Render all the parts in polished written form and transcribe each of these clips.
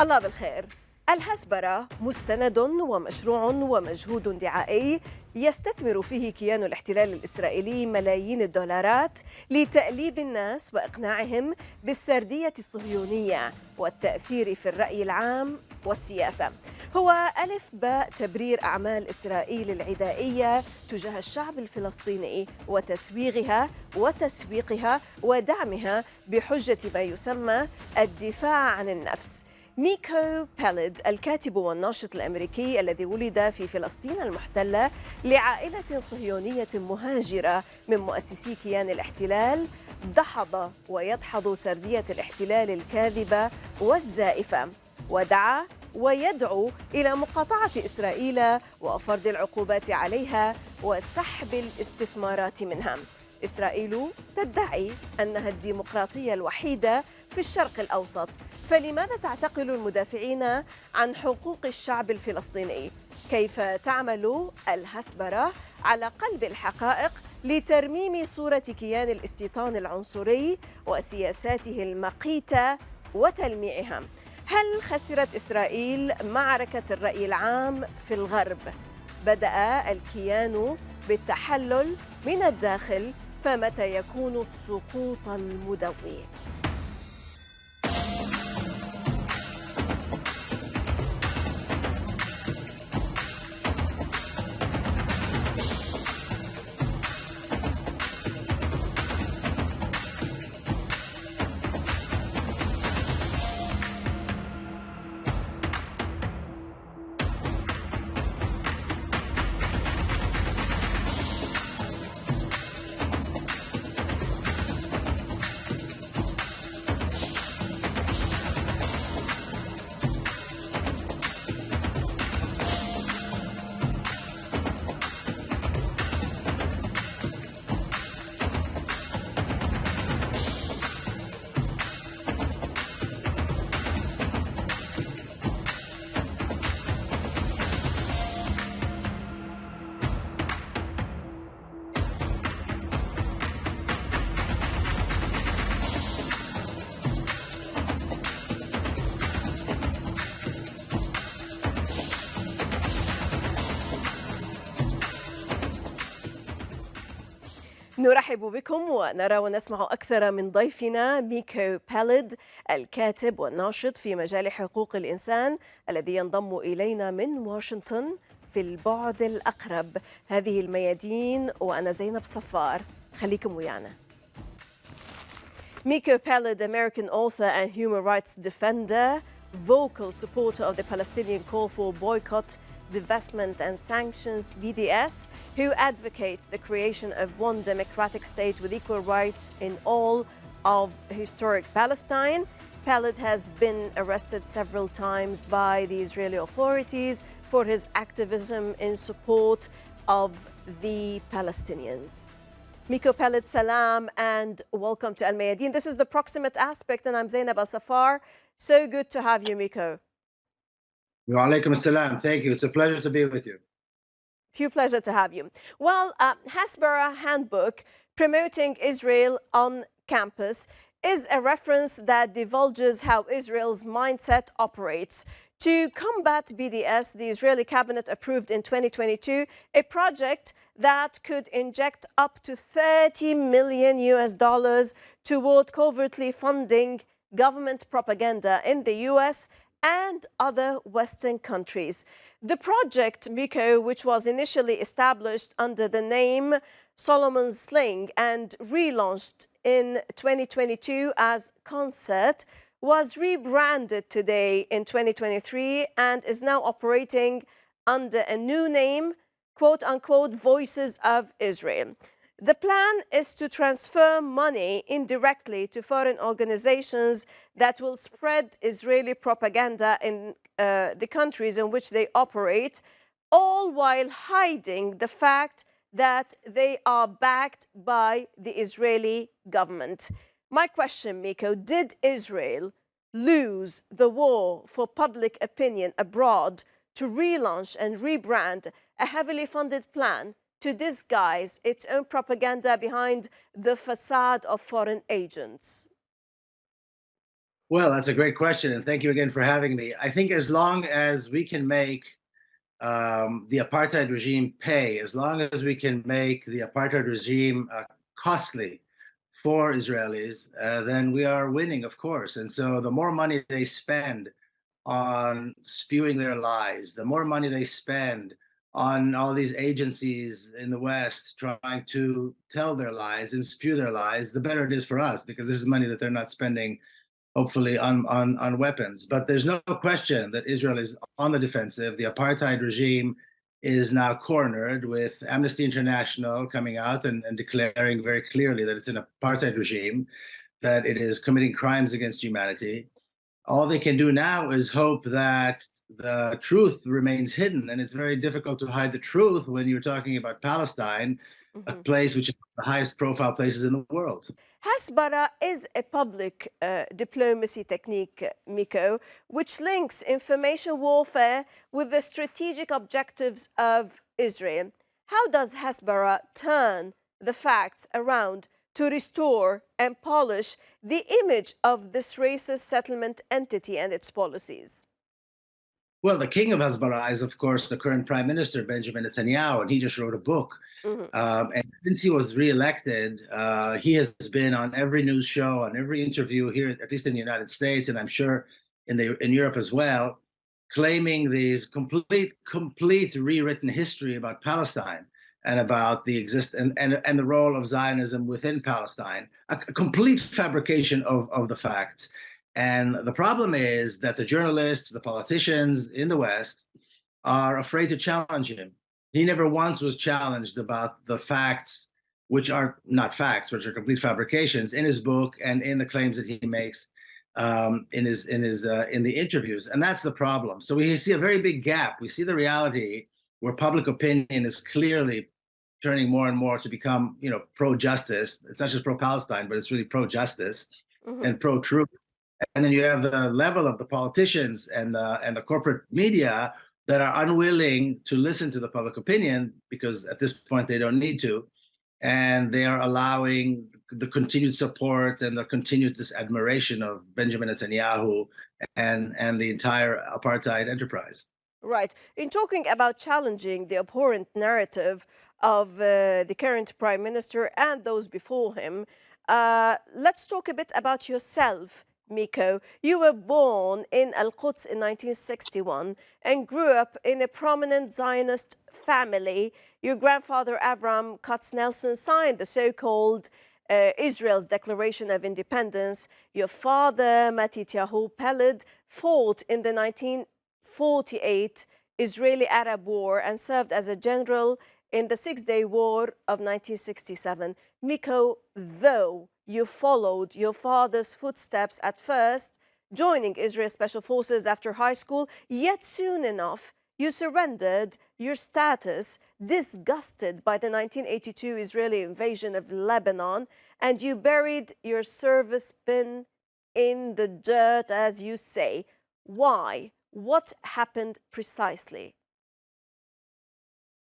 الله بالخير. الهسبرة مستند ومشروع ومجهود دعائي يستثمر فيه كيان الاحتلال الإسرائيلي ملايين الدولارات لتأليب الناس وإقناعهم بالسردية الصهيونية والتأثير في الرأي العام والسياسة. هو ألف باء تبرير أعمال إسرائيل العدائية تجاه الشعب الفلسطيني وتسويقها ودعمها بحجة ما يسمى الدفاع عن النفس. ميكو بيلد الكاتب والناشط الأمريكي الذي ولد في فلسطين المحتلة لعائلة صهيونية مهاجرة من مؤسسي كيان الاحتلال دحض ويدحض سردية الاحتلال الكاذبة والزائفة، ودعا ويدعو إلى مقاطعة إسرائيل وفرض العقوبات عليها وسحب الاستثمارات منها. إسرائيل تدعي أنها الديمقراطية الوحيدة في الشرق الأوسط، فلماذا تعتقل المدافعين عن حقوق الشعب الفلسطيني؟ كيف تعمل الهسبرة على قلب الحقائق لترميم صورة كيان الاستيطان العنصري وسياساته المقيتة وتلميعها؟ هل خسرت إسرائيل معركة الرأي العام في الغرب؟ بدأ الكيان بالتحلل من الداخل، فمتى يكون السقوط المدوي؟ نرحب بكم ونرى ونسمع أكثر من ضيفنا ميكو بيلد الكاتب والناشط في مجال حقوق الإنسان الذي ينضم إلينا من واشنطن في البعد الأقرب. هذه الميادين وأنا زينب صفار، خليكم ويانا. Miko Peled, American author and human rights defender, vocal supporter of the Palestinian call for boycott, divestment and sanctions, BDS, who advocates the creation of one democratic state with equal rights in all of historic Palestine. Peled has been arrested several times by the Israeli authorities for his activism in support of the Palestinians. Miko Peled, salam and welcome to Al Mayadeen. This is the Proximate Aspect and I'm Zainab Al-Safar. So good to have you, Miko. Wa alaikum assalam. Thank you. It's a pleasure to be with you. Pure pleasure to have you. Well, Hasbara handbook promoting Israel on campus is a reference that divulges how Israel's mindset operates. To combat BDS, the Israeli cabinet approved in 2022 a project that could inject up to $30 million toward covertly funding government propaganda in the US and other Western countries. The project, Miko, which was initially established under the name Solomon's Sling and relaunched in 2022 as Concert, was rebranded today in 2023 and is now operating under a new name, quote-unquote, Voices of Israel. The plan is to transfer money indirectly to foreign organizations that will spread Israeli propaganda in the countries in which they operate, all while hiding the fact that they are backed by the Israeli government. My question, Miko, did Israel lose the war for public opinion abroad to relaunch and rebrand a heavily funded plan to disguise its own propaganda behind the facade of foreign agents? Well, that's a great question, and thank you again for having me. I think as long as we can make the apartheid regime pay, as long as we can make the apartheid regime costly for Israelis, then we are winning, of course. And so the more money they spend on spewing their lies, the more money they spend on all these agencies in the West trying to tell their lies and spew their lies, the better it is for us, because this is money that they're not spending hopefully on weapons. But there's no question that Israel is on the defensive. The apartheid regime is now cornered, with Amnesty International coming out and declaring very clearly that it's an apartheid regime, that it is committing crimes against humanity. All they can do now is hope that the truth remains hidden. And it's very difficult to hide the truth when you're talking about Palestine, a Mhm. place which is the highest profile places in the world. Hasbara is a public diplomacy technique, Miko, which links information warfare with the strategic objectives of Israel. How does Hasbara turn the facts around to restore and polish the image of this racist settlement entity and its policies? Well, the king of Hasbara is, of course, the current prime minister, Benjamin Netanyahu, and he just wrote a book. Mhm. And since he was reelected, he has been on every news show, on every interview here, at least in the United States, and I'm sure in Europe as well, claiming these complete rewritten history about Palestine and about the and the role of Zionism within Palestine, a complete fabrication of the facts. And the problem is that the journalists, the politicians in the West are afraid to challenge him. He never once was challenged about the facts, which are not facts, which are complete fabrications, in his book and in the claims that he makes in the interviews. And that's the problem. So we see a very big gap. We see the reality where public opinion is clearly turning more and more to become, pro-justice. It's not just pro-Palestine, but it's really pro-justice Mhm. and pro-truth. And then you have the level of the politicians and the corporate media that are unwilling to listen to the public opinion, because at this point they don't need to, and they are allowing the continued support and the continued this admiration of Benjamin Netanyahu and the entire apartheid enterprise. Right. In talking about challenging the abhorrent narrative of the current prime minister and those before him, let's talk a bit about yourself, Miko. You were born in Al-Quds in 1961 and grew up in a prominent Zionist family. Your grandfather, Avram Katz-Nelson, signed the so-called Israel's Declaration of Independence. Your father, Miko Peled, fought in the 1948 Israeli-Arab War and served as a general in the Six-Day War of 1967. Miko, though you followed your father's footsteps at first, joining Israel Special Forces after high school, yet soon enough you surrendered your status, disgusted by the 1982 Israeli invasion of Lebanon, and you buried your service pin in the dirt, as you say. Why? What happened precisely?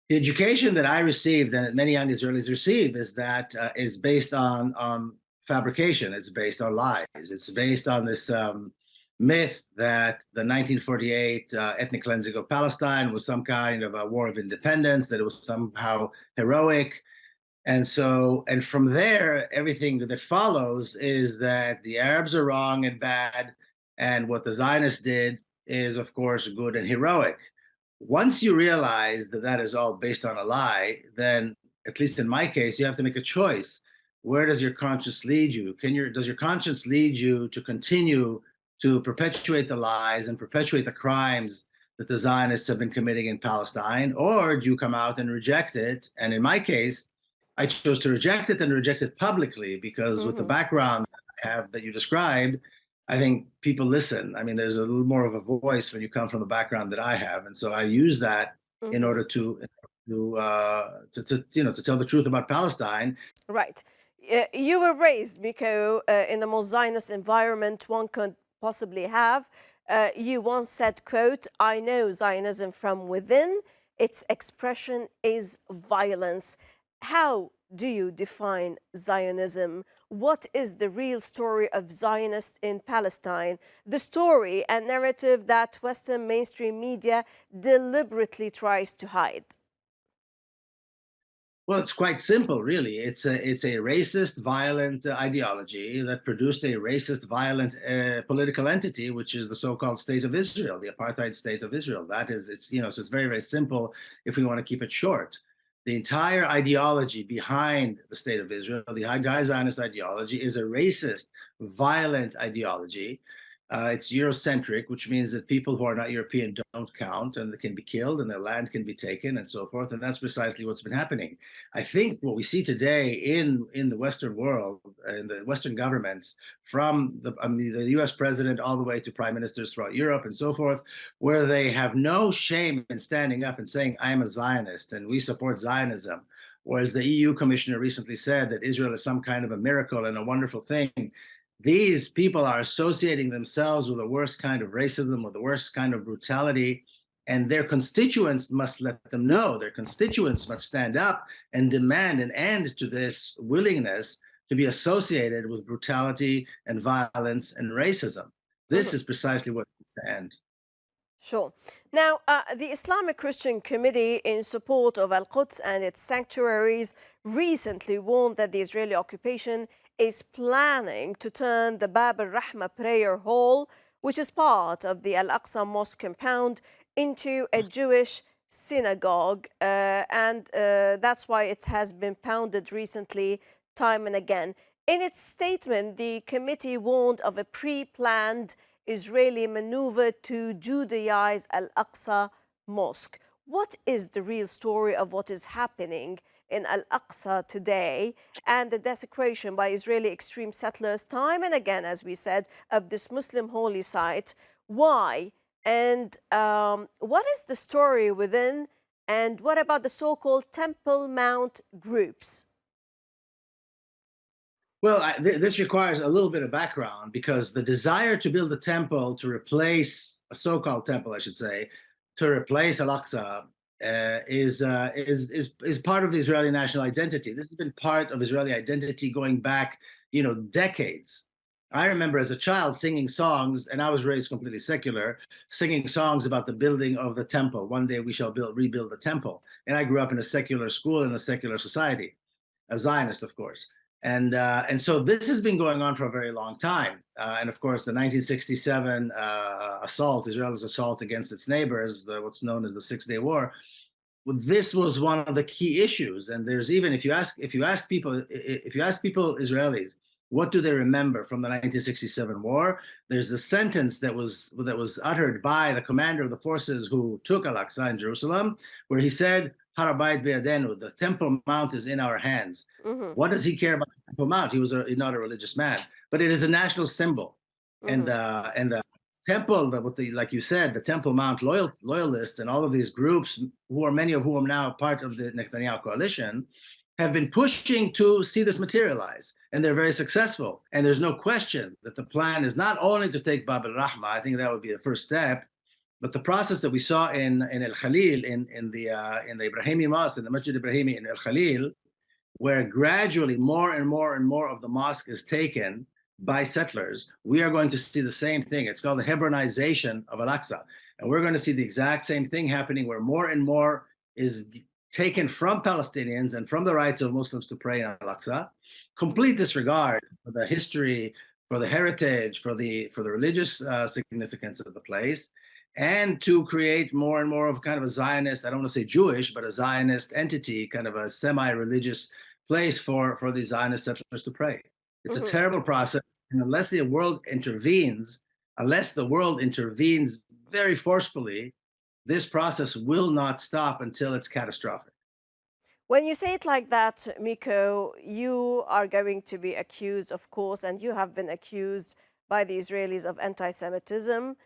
The education that I received and that many young Israelis receive is based on fabrication. It's based on lies. It's based on this myth that the 1948 ethnic cleansing of Palestine was some kind of a war of independence, that it was somehow heroic. And from there, everything that follows is that the Arabs are wrong and bad, and what the Zionists did is, of course, good and heroic. Once you realize that that is all based on a lie, then, at least in my case, you have to make a choice. Where does your conscience lead you? Does your conscience lead you to continue to perpetuate the lies and perpetuate the crimes that the Zionists have been committing in Palestine, or do you come out and reject it? And in my case, I chose to reject it, and reject it publicly, because with the Mhm. background I have that you described, I think people listen. I mean, there's a little more of a voice when you come from the background that I have, and so I use that in Mhm. order to tell the truth about Palestine. Right. You were raised, Miko, in the most Zionist environment one could possibly have. You once said, quote, "I know Zionism from within. Its expression is violence." How do you define Zionism? what is the real story of Zionists in Palestine, the story and narrative that Western mainstream media deliberately tries to hide? Well, it's quite simple, really. It's a racist, violent ideology that produced a racist, violent political entity, which is the so-called State of Israel, the apartheid State of Israel. That is, so it's very, very simple if we want to keep it short. The entire ideology behind the State of Israel, the entire Zionist ideology, is a racist, violent ideology. It's Eurocentric, which means that people who are not European don't count and they can be killed and their land can be taken and so forth. And that's precisely what's been happening. I think what we see today in the Western world, in the Western governments, from the US president all the way to prime ministers throughout Europe and so forth, where they have no shame in standing up and saying, I am a Zionist and we support Zionism. Whereas the EU commissioner recently said that Israel is some kind of a miracle and a wonderful thing. These people are associating themselves with the worst kind of racism, with the worst kind of brutality, and their constituents must let them know. Their constituents must stand up and demand an end to this willingness to be associated with brutality and violence and racism. This is precisely what needs to end. Sure. Now, the Islamic Christian Committee, in support of Al-Quds and its sanctuaries, recently warned that the Israeli occupation is planning to turn the Bab al-Rahma prayer hall, which is part of the Al-Aqsa mosque compound, into a Jewish synagogue. And that's why it has been pounded recently, time and again. In its statement, the committee warned of a pre-planned Israeli maneuver to Judaize Al-Aqsa mosque. What is the real story of what is happening in Al-Aqsa today and the desecration by Israeli extreme settlers time and again, as we said, of this Muslim holy site? Why? And what is the story within? And what about the so-called Temple Mount groups? Well, this requires a little bit of background because the desire to build a temple to replace a so-called temple, I should say, to replace Al-Aqsa is part of the Israeli national identity. This has been part of Israeli identity going back, decades. I remember as a child singing songs, and I was raised completely secular, singing songs about the building of the temple. One day we shall rebuild the temple. And I grew up in a secular school in a secular society, a Zionist, of course. And so this has been going on for a very long time. And of course, the 1967 assault, Israel's assault against its neighbors, what's known as the Six-Day War, this was one of the key issues. And there's even, if you ask people, Israelis, what do they remember from the 1967 war? There's a sentence that was uttered by the commander of the forces who took Al-Aqsa in Jerusalem, where he said, Har Habayit biyadenu, the Temple Mount is in our hands. Mm-hmm. What does he care about the Temple Mount? He was not a religious man, but it is a national symbol. Mm-hmm. And the temple, like you said, the Temple Mount loyalists and all of these groups, many of whom are now part of the Netanyahu coalition, have been pushing to see this materialize, and they're very successful. And there's no question that the plan is not only to take Bab al-Rahma, I think that would be the first step, but the process that we saw in Al Khalil, in the Ibrahimi Mosque, in the Masjid Ibrahimi in Al Khalil, where gradually more and more and more of the mosque is taken by settlers, we are going to see the same thing. It's called the Hebronization of Al-Aqsa. And we're going to see the exact same thing happening, where more and more is taken from Palestinians and from the rights of Muslims to pray in Al-Aqsa. Complete disregard for the history, for the heritage, for the religious significance of the place, and to create more and more of kind of a Zionist, I don't want to say Jewish, but a Zionist entity, kind of a semi-religious place for the Zionist settlers to pray. It's a terrible process, and unless the world intervenes very forcefully, this process will not stop until it's catastrophic. When you say it like that, Miko, you are going to be accused, of course, and you have been accused by the Israelis of anti-Semitism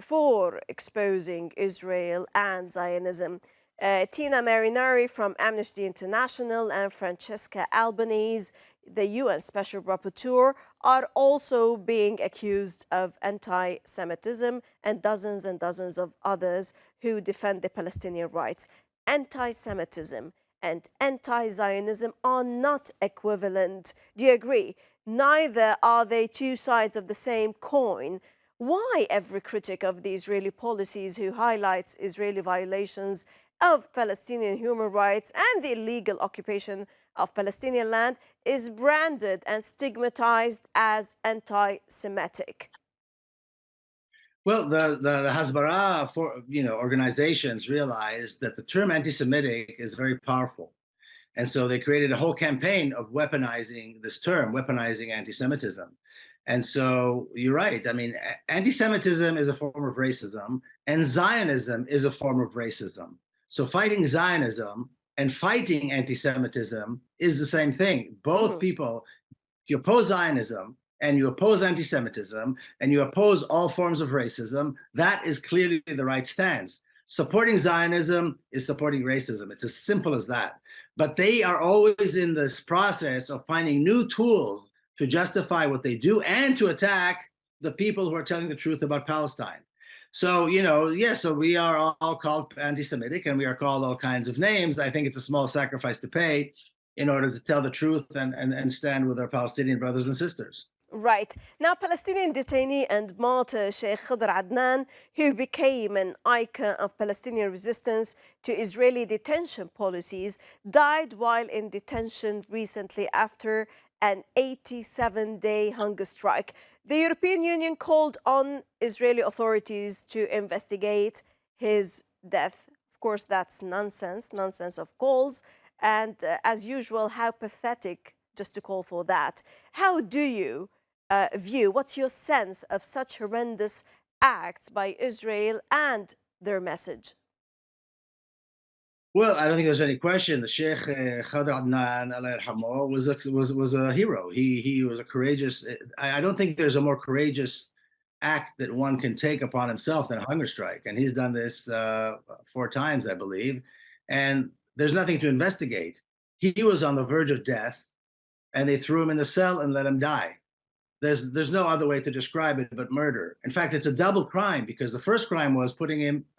for exposing Israel and Zionism. Tina Marinari from Amnesty International and Francesca Albanese, the UN Special Rapporteur, are also being accused of anti-Semitism, and dozens of others who defend the Palestinian rights. Anti-Semitism and anti-Zionism are not equivalent. Do you agree? Neither are they two sides of the same coin. Why every critic of the Israeli policies who highlights Israeli violations of Palestinian human rights and the illegal occupation of Palestinian land is branded and stigmatized as anti-Semitic? Well, the Hasbara organizations realized that the term anti-Semitic is very powerful. And so they created a whole campaign of weaponizing this term, weaponizing anti-Semitism. And so you're right. I mean, anti-Semitism is a form of racism, and Zionism is a form of racism. So fighting Zionism and fighting anti-Semitism is the same thing. Both people, if you oppose Zionism and you oppose anti-Semitism and you oppose all forms of racism, that is clearly the right stance. Supporting Zionism is supporting racism. It's as simple as that. But they are always in this process of finding new tools to justify what they do and to attack the people who are telling the truth about Palestine. So, so we are all called anti-Semitic and we are called all kinds of names. I think it's a small sacrifice to pay in order to tell the truth and stand with our Palestinian brothers and sisters. Right. Now, Palestinian detainee and martyr Sheikh Khadr Adnan, who became an icon of Palestinian resistance to Israeli detention policies, died while in detention recently after an 87-day hunger strike. The European Union called on Israeli authorities to investigate his death. Of course, that's nonsense of calls. And as usual, how pathetic just to call for that. How do you view, what's your sense of such horrendous acts by Israel and their message? Well, I don't think there's any question. The Sheikh Khadr Adnan, Allah yarhamoh, was a hero. He was a courageous. I don't think there's a more courageous act that one can take upon himself than a hunger strike, and he's done this 4 times, I believe. And there's nothing to investigate. He was on the verge of death, and they threw him in the cell and let him die. There's no other way to describe it but murder. In fact, it's a double crime because the first crime was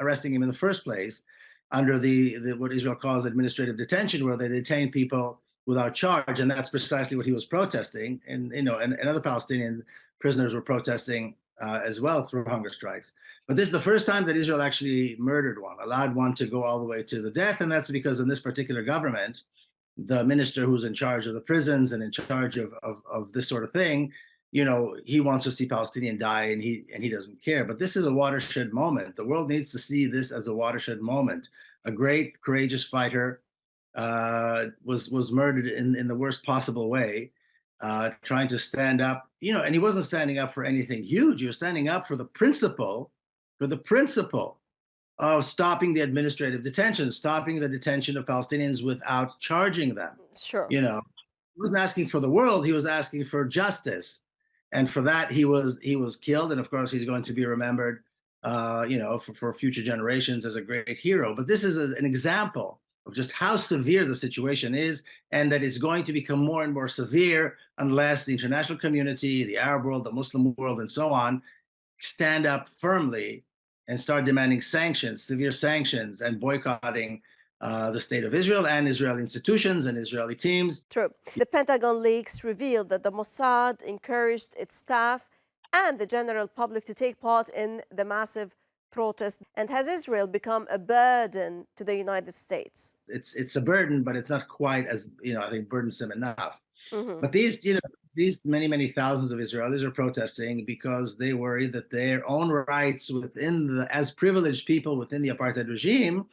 arresting him in the first place under the what Israel calls administrative detention, where they detain people without charge, and that's precisely what he was protesting. And and other Palestinian prisoners were protesting as well through hunger strikes. But this is the first time that Israel actually murdered one, allowed one to go all the way to the death, and that's because in this particular government, the minister who's in charge of the prisons and in charge of this sort of thing, he wants to see Palestinian die and he doesn't care. But this is a watershed moment. The world needs to see this as a watershed moment. A great, courageous fighter was murdered in the worst possible way, trying to stand up, and he wasn't standing up for anything huge. He was standing up for the principle of stopping the administrative detention, stopping the detention of Palestinians without charging them. Sure. He wasn't asking for the world, he was asking for justice. And for that, he was killed. And of course, he's going to be remembered, for future generations as a great hero. But this is an example of just how severe the situation is, and that it's going to become more and more severe unless the international community, the Arab world, the Muslim world, and so on, stand up firmly and start demanding sanctions, severe sanctions, and boycotting the state of Israel and Israeli institutions and Israeli teams. True. The Pentagon leaks revealed that the Mossad encouraged its staff and the general public to take part in the massive protest. And has Israel become a burden to the United States? It's a burden, but it's not quite as, I think, burdensome enough. Mm-hmm. But these many thousands of Israelis are protesting because they worry that their own rights as privileged people within the apartheid regime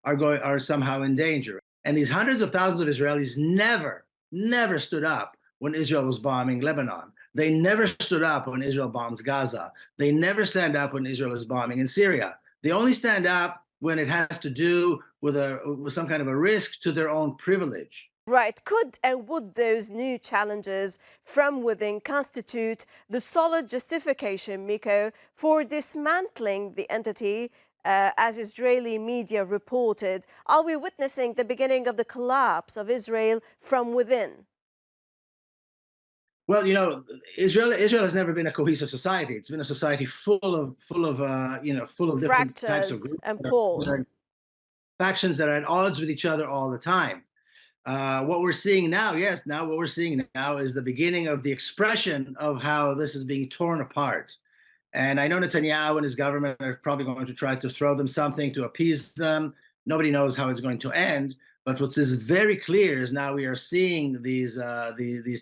are somehow in danger. And these hundreds of thousands of Israelis never stood up when Israel was bombing Lebanon. They never stood up when Israel bombs Gaza. They never stand up when Israel is bombing in Syria. They only stand up when it has to do with some kind of a risk to their own privilege. Right. Could and would those new challenges from within constitute the solid justification, Miko, for dismantling the entity? As Israeli media reported, are we witnessing the beginning of the collapse of Israel from within? Well, Israel has never been a cohesive society. It's been a society full of different types of groups and poles, factions that are at odds with each other all the time. What we're seeing now, yes, now what we're seeing now is the beginning of the expression of how this is being torn apart. And I know Netanyahu and his government are probably going to try to throw them something to appease them. Nobody knows how it's going to end. But what is very clear is now we are seeing these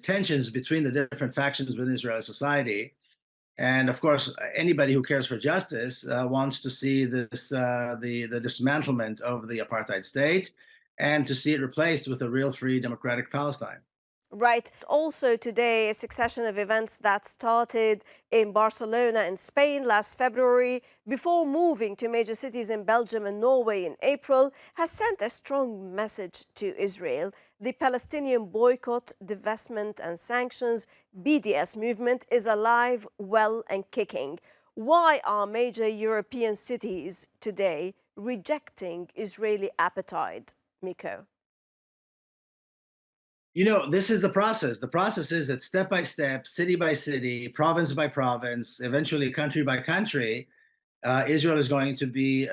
tensions between the different factions within Israeli society. And of course, anybody who cares for justice wants to see the dismantlement of the apartheid state and to see it replaced with a real free democratic Palestine. Right. Also today, a succession of events that started in Barcelona in Spain last February before moving to major cities in Belgium and Norway in April has sent a strong message to Israel. The Palestinian boycott, divestment and sanctions BDS movement is alive, well and kicking. Why are major European cities today rejecting Israeli appetite, Miko? You know, this is the process. The process is that step by step, city by city, province by province, eventually country by country, Israel is going to be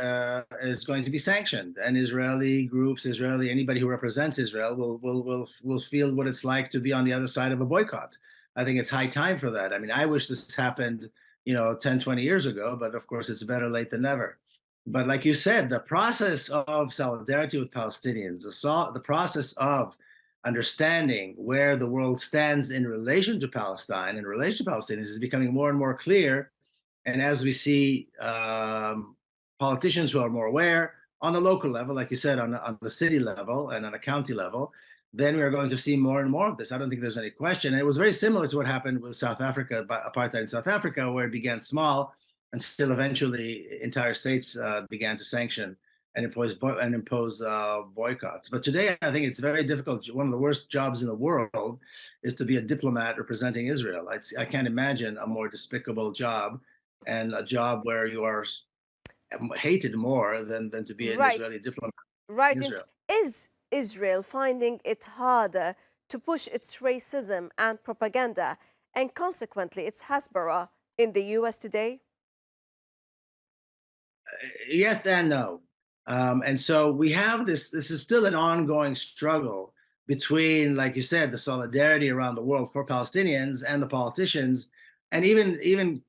sanctioned, and Israeli groups, anybody who represents Israel will feel what it's like to be on the other side of a boycott. I think it's high time for that. I mean, I wish this happened, 10, 20 years ago, but of course it's better late than never. But like you said, the process of solidarity with Palestinians, the process of understanding where the world stands in relation to Palestine, in relation to Palestinians, is becoming more and more clear. And as we see politicians who are more aware on the local level, like you said, on the city level and on a county level, then we are going to see more and more of this. I don't think there's any question. And it was very similar to what happened with South Africa, apartheid in South Africa, where it began small until eventually entire states began to sanction and impose boycotts. But today, I think it's very difficult. One of the worst jobs in the world is to be a diplomat representing Israel. I can't imagine a more despicable job, and a job where you are hated more than to be an Israeli diplomat in Israel. Is Israel finding it harder to push its racism and propaganda, and consequently its Hasbara in the US today? Yes and no. And so we have this is still an ongoing struggle between, like you said, the solidarity around the world for Palestinians and the politicians, and even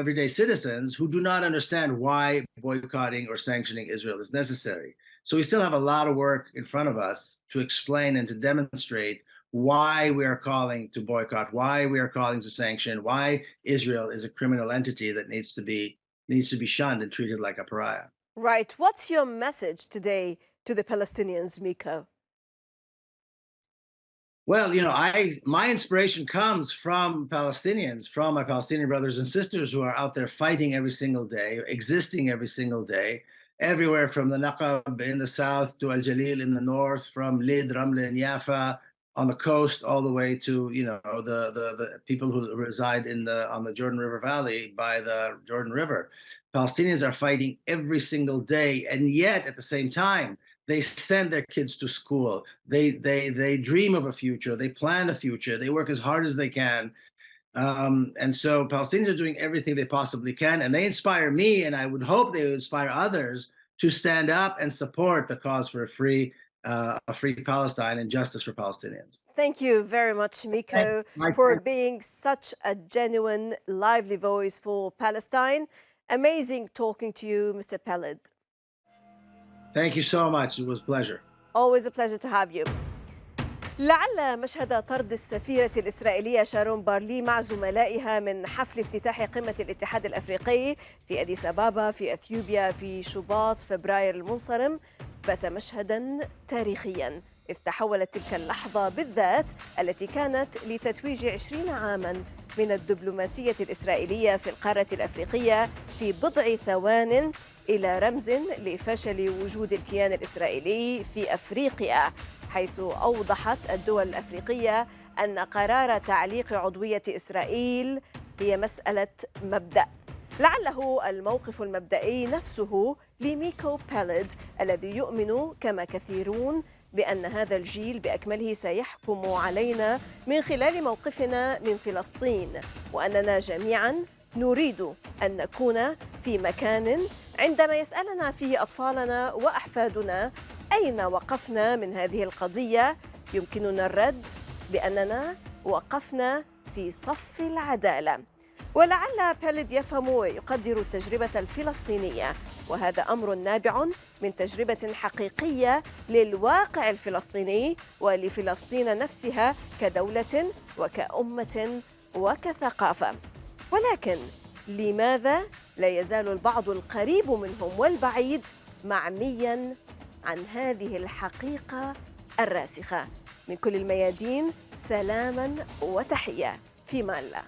everyday citizens who do not understand why boycotting or sanctioning Israel is necessary. So we still have a lot of work in front of us to explain and to demonstrate why we are calling to boycott, why we are calling to sanction, why Israel is a criminal entity that needs to be shunned and treated like a pariah. Right. What's your message today to the Palestinians, Miko? Well, my inspiration comes from Palestinians, from my Palestinian brothers and sisters who are out there fighting every single day, existing every single day, everywhere from the Naqab in the south to Al Jalil in the north, from Lid, Ramle, and Yafa on the coast, all the way to the people who reside on the Jordan River Valley by the Jordan River. Palestinians are fighting every single day, and yet at the same time, they send their kids to school. They dream of a future. They plan a future. They work as hard as they can. And so Palestinians are doing everything they possibly can, and they inspire me, and I would hope they would inspire others to stand up and support the cause for a free Palestine and justice for Palestinians. Thank you very much, Miko, for being such a genuine, lively voice for Palestine. Amazing talking to you, Mr. Peled. Thank you so much. It was a pleasure. Always a pleasure to have you. لعل مشهد طرد السفيرة الإسرائيلية شارون بارلي مع زملائها من حفل افتتاح قمة الاتحاد الأفريقي في أديس أبابا في أثيوبيا في شباط فبراير المنصرم بات مشهدا تاريخيا، إذ تحولت تلك اللحظة بالذات التي كانت لتتويج 20 عاما من الدبلوماسية الإسرائيلية في القارة الأفريقية في بضع ثوان إلى رمز لفشل وجود الكيان الإسرائيلي في أفريقيا، حيث أوضحت الدول الأفريقية أن قرار تعليق عضوية إسرائيل هي مسألة مبدأ. لعله الموقف المبدئي نفسه لميكو بيلد الذي يؤمن كما كثيرون بأن هذا الجيل بأكمله سيحكم علينا من خلال موقفنا من فلسطين، وأننا جميعا نريد أن نكون في مكان عندما يسألنا فيه أطفالنا وأحفادنا أين وقفنا من هذه القضية، يمكننا الرد بأننا وقفنا في صف العدالة. ولعل بيلد يفهم ويقدر التجربة الفلسطينية، وهذا أمر نابع من تجربة حقيقية للواقع الفلسطيني ولفلسطين نفسها كدولة وكأمة وكثقافة. ولكن لماذا لا يزال البعض القريب منهم والبعيد معمياً عن هذه الحقيقة الراسخة؟ من كل الميادين سلاماً وتحية، في مان الله.